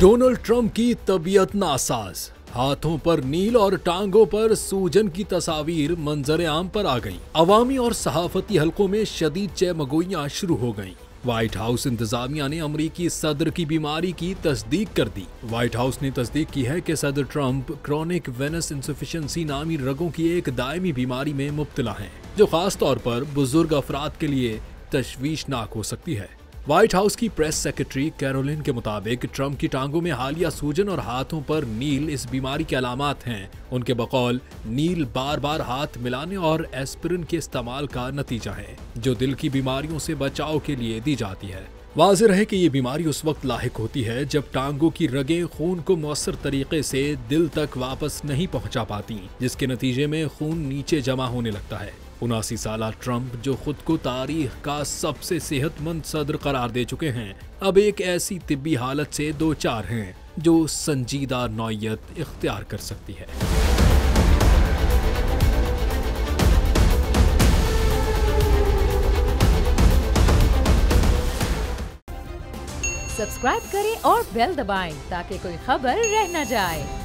Donald Trump की तबीयत NASA's, हाथों पर नील और टांगों पर सूजन की तस्वीर मंजर आम पर आ गई। अवामी और सहाफती हलकों में शदीद चहमगोइयां शुरू हो गईं। व्हाइट हाउस इंतजामिया ने अमरीकी सदर की बीमारी की तस्दीक कर दी। व्हाइट हाउस ने तस्दीक की है कि सदर ट्रंप क्रोनिक वेनस इंसफिशिएंसी नामी रगों की एक दायमी बीमारी में मुब्तला हैं, जो खास तौर पर बुजुर्ग अफराद के लिए तशवीशनाक हो सकती है। व्हाइट हाउस की प्रेस सेक्रेटरी कैरोलिन के मुताबिक ट्रंप की टांगों में हालिया सूजन और हाथों पर नील इस बीमारी के अलामात हैं। उनके बकौल नील बार बार हाथ मिलाने और एस्पिरिन के इस्तेमाल का नतीजा है, जो दिल की बीमारियों से बचाव के लिए दी जाती है। वाज़ेह है कि ये बीमारी उस वक्त लाहिक होती है जब टांगों की रगें खून को मौसर तरीके से दिल तक वापस नहीं पहुंचा पाती, जिसके नतीजे में खून नीचे जमा होने लगता है। 79 साला ट्रंप, जो खुद को तारीख का सबसे सेहतमंद सदर करार दे चुके हैं, अब एक ऐसी तिब्बी हालत से दो चार हैं जो संजीदा नौयत इख्तियार कर सकती है। सब्सक्राइब करें और बेल दबाएं ताकि कोई खबर रह न जाए।